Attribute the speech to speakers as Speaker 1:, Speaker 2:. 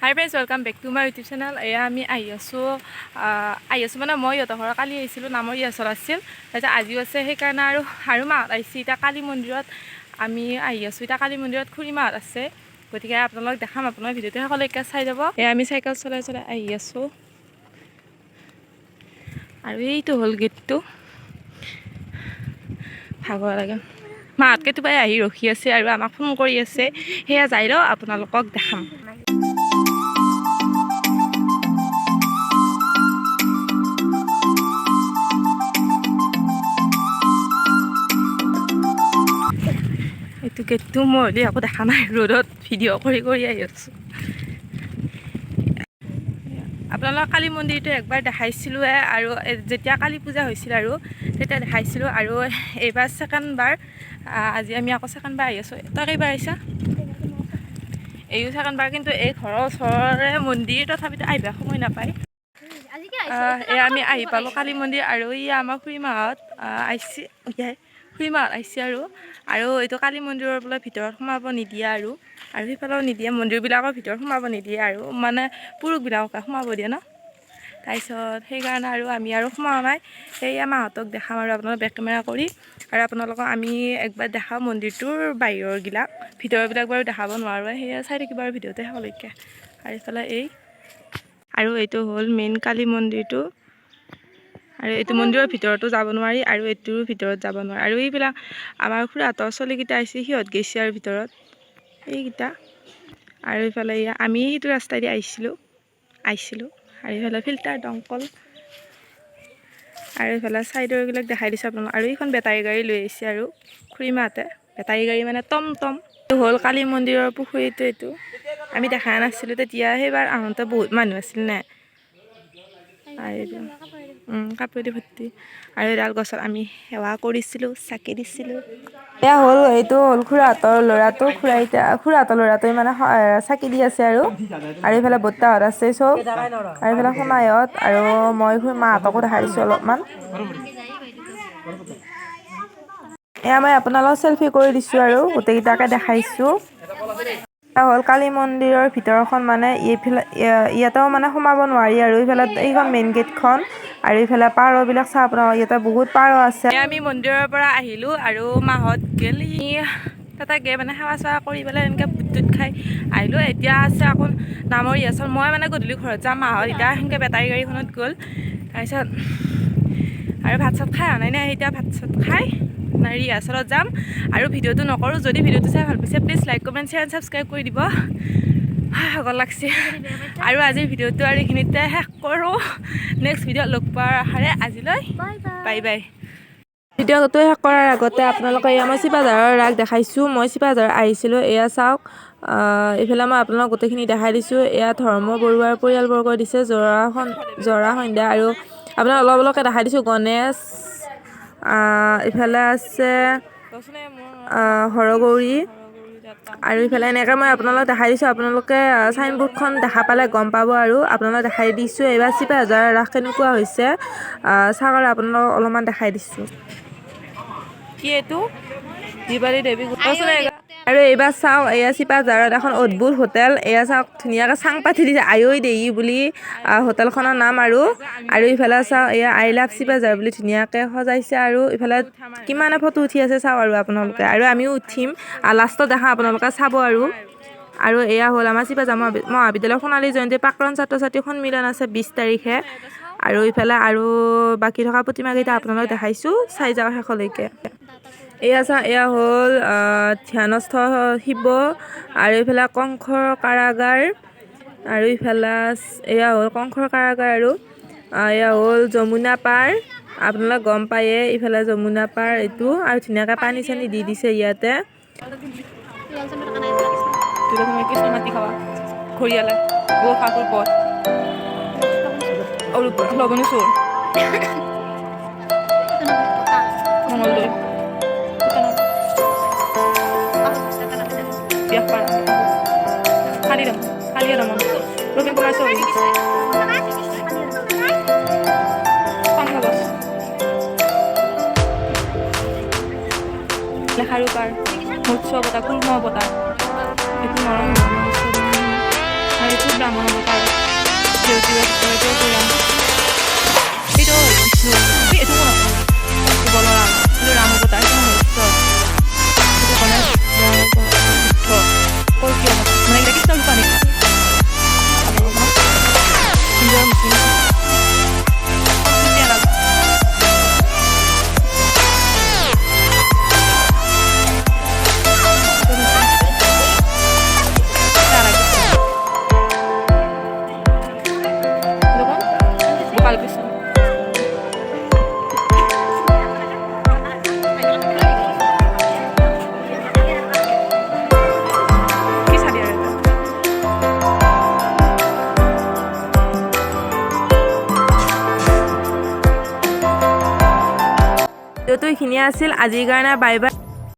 Speaker 1: High friends welcome back to my YouTube channel. এয়া আমি আহি আছোঁ মানে মই ইহঁতৰ ঘৰত কালি আহিছিলোঁ, নামৰ ৰিহাৰ্চেল আছিল। তাৰপিছত আজিও আছে, সেইকাৰণে আৰু মাহঁত আহিছে। এতিয়া কালী মন্দিৰত আমি আহি আছোঁ। এতিয়া কালী মন্দিৰত খুৰী মাহঁত আছে, গতিকে আপোনালোকক দেখাম। আপোনাৰ ভিডিঅ'টো সকলোকে চাই যাব। এয়া আমি চাইকেল চলাই চলাই আহি আছোঁ আৰু এইটো হ'ল গেটটো। ভাগৰ লাগে। মাহঁত কেতিয়াবাই আহি ৰখি আছে আৰু আমাক ফোন কৰি আছে। সেয়া যাই ৰ আপোনালোকক দেখাম। এইটো গেটটো মই আকৌ দেখা নাই, ৰ'দত ভিডিঅ' কৰি আহি আছোঁ। আপোনালোক কালী মন্দিৰটো একবাৰ দেখাইছিলোঁৱে, আৰু যেতিয়া কালী পূজা হৈছিল আৰু তেতিয়া দেখাইছিলোঁ। আৰু এইবাৰ ছেকেণ্ডবাৰ, আজি আমি আকৌ ছেকেণ্ডবাৰ আহি আছোঁ। তই কেইবাৰ আহিছা? এইও ছেকেণ্ডবাৰ। কিন্তু এই ঘৰৰ ওচৰৰে মন্দিৰ, তথাপিতো আহিব সময় নাপায়। এয়া আমি আহি পালোঁ কালী মন্দিৰ, আৰু ই আমাৰ খুৰীমাহঁত আহিছে। খুৰীমাহঁত আহিছে আৰু এইটো কালী মন্দিৰৰ বোলে ভিতৰত সোমাব নিদিয়ে, আৰু সিফালেও নিদিয়ে, মন্দিৰবিলাকৰ ভিতৰত সোমাব নিদিয়ে, আৰু মানে পুৰুষবিলাককে সোমাব দিয়ে ন। তাৰপিছত সেইকাৰণে আমি সোমোৱা নাই। সেয়া মাহঁতক দেখাম আৰু আপোনালোকক বেক কেমেৰা কৰি, আৰু আপোনালোকক আমি একবাৰ দেখাওঁ মন্দিৰটোৰ বাহিৰৰবিলাক। ভিতৰবিলাক বাৰু দেখাব নোৱাৰোঁ, সেয়া চাই থাকিব আৰু ভিডিঅ'তে শেষলৈকে। আৰু এইফালে আৰু এইটো হ'ল মেইন কালী মন্দিৰটো। আৰু এইটো মন্দিৰৰ ভিতৰতো যাব নোৱাৰি, আৰু এইটোৰ ভিতৰত যাব নোৱাৰি। আৰু এইবিলাক আমাৰ খুৰাহঁতৰ চলিকেইটা আহিছে, সিহঁত গৈছে আৰু ভিতৰত এইকেইটা। আৰু এইফালে আমি সেইটো ৰাস্তাইদি আহিছিলোঁ। আৰু এইফালে ফিল্টাৰ দংকল, আৰু এইফালে ছাইডৰবিলাক দেখাই দিছোঁ আপোনালোক। আৰু এইখন বেটাৰী গাড়ী লৈ আহিছে আৰু খুৰীমাহঁতে, বেটাৰী গাড়ী মানে টমটম। এইটো হ'ল কালী মন্দিৰৰ পুখুৰীটো। এইটো আমি দেখা নাছিলোঁ তেতিয়া, সেইবাৰ আহোঁতে বহুত মানুহ আছিল নে। কাপোৰেদি ভৰ্তি, আৰু এডাল গছত আমি সেৱা কৰিছিলোঁ, চাকি দিছিলোঁ। এয়া হ'ল, এইটো হ'ল খুৰাহঁতৰ ল'ৰাটো। খুৰাহঁতৰ ল'ৰাটোৱে মানে চাকি দি আছে, আৰু এইফালে বৰ্তাহঁত আছে চব, আৰু এইফালে সোণাইহঁত, আৰু মই মাহঁতকো দেখাই দিছোঁ অলপমান। এয়া মই আপোনালোকক চেলফি কৰি দিছোঁ, আৰু গোটেইকেইটাকে দেখাইছোঁ। হ'ল কালী মন্দিৰৰ ভিতৰখন, মানে ইয়াতেও মানে সোমাব নোৱাৰি, আৰু এইখন মেইন গেটখন। আৰু এইফালে পাৰবিলাক চাব আপোনাৰ, ইয়াতে বহুত পাৰ আছে। আমি মন্দিৰৰ পৰা আহিলোঁ, আৰু মাহঁত গ'লে তাতে মানে সেৱা চেৱা কৰি পেলাই এনেকৈ বুট তুট খাই আহিলোঁ। এতিয়া আছে আকৌ নামৰ ৰিহাৰ্চেল। মই মানে গধূলি ঘৰত যাম, মাহঁত এতিয়া সেনেকৈ বেটাৰী গাড়ীখনত গ'ল। তাৰপিছত আৰু ভাত চাত খাই অহা নাই, এতিয়া ভাত চাত খাই ৰিহাৰ্চেলত যাম। আৰু ভিডিঅ'টো নকৰোঁ। যদি ভিডিঅ'টো চাই ভাল পাইছে, please like comment share and subscribe কৰি দিব। ভাগৰ লাগছে। আৰু আজিৰ ভিডিঅ'টো আৰু এইখিনিতে শেষ কৰোঁ। নেক্সট ভিডিঅ'ত লগ পোৱাৰ আশাৰে আজিলৈ বাই বাই। ভিডিঅ'টো শেষ কৰাৰ আগতে আপোনালোকে মই চিপাঝাৰৰ ৰাস দেখাইছোঁ। মই চিপাঝাৰ আহিছিলোঁ, এয়া চাওক। এইফালে মই আপোনালোকক গোটেইখিনি দেখাই দিছোঁ। এয়া ধৰ্ম বৰুৱাৰ পৰিয়ালবৰ্গ দিছে, জৰা সন্ধ্যা, আৰু আপোনাক অলপকৈ দেখাই দিছোঁ গণেশ। ইফালে আছে হৰগৌৰী, আৰু ইফালে এনেকৈ মই আপোনালোকক দেখাই দিছোঁ। আপোনালোকে চাইনবোৰ্ডখন দেখা পালে গম পাব, আৰু আপোনালোকক দেখাই দিছোঁ এইবাৰ চিপাঝাৰৰ ৰাস কেনেকুৱা হৈছে। চাওক, আপোনালোকক অলপমান দেখাই দিছোঁ। কি এইটো দীপালী দেৱী, আৰু এইবাৰ চাওক, এয়া চিপাঝাৰত এখন অদ্ভুত হোটেল। এয়া চাওক, ধুনীয়াকৈ চাং পাতি দিছে, আয়ৈ দেহি বুলি হোটেলখনৰ নাম। আৰু ইফালে চাওক, এয়া আই লাভ চিপাঝাৰ বুলি ধুনীয়াকৈ সজাইছে, আৰু ইফালে কিমানে ফটো উঠি আছে চাওক আৰু আপোনালোকে। আৰু আমিও উঠিম, লাষ্টত দেখা আপোনালোকে চাব। আৰু এয়া হ'ল আমাৰ চিপাঝাৰ মহাবিদ্যালয় সোণালী জয়ন্তী প্ৰাক্তন ছাত্ৰ ছাত্ৰী সন্মিলন আছে 20 তাৰিখে। আৰু ইফালে আৰু বাকী থকা প্ৰতিমাকেইটা আপোনালোকক দেখাইছোঁ, চাই যাওঁ শেষলৈকে। এয়া চাওক, এয়া হ'ল ধ্যানস্থ শিৱ, আৰু এইফালে কংসৰ কাৰাগাৰ, আৰু ইফালে এয়া হ'ল কংসৰ কাৰাগাৰ, আৰু এয়া হ'ল যমুনা পাৰ। আপোনালোকে গম পায়ে, ইফালে যমুনা পাৰ এইটো, আৰু ধুনীয়াকৈ পানী চানী দি দিছে ইয়াতে। লেখাৰু পাৰ, মৎস্য বঁটা, কুৰ্ম বঁটা, এইটো নৰম, আৰু এইটো ৰামৰ অৱতাৰ দেউতিৰে এইটো ৰাম এইটো বিষ্ণু এইটো কোন আছে বলৰাম এইটো ৰাম অৱতাৰ এইটো মহেশ্বৰ এইটো গণেশ বুদ্ধ কল্কি অৱতাৰ মানে এইটা কৃষ্ণ ৰূপা নেকি হিন্দুৰ মুছলিম তো এইখিনিয়ে আছিল আজিৰ কাৰণে বাই বাই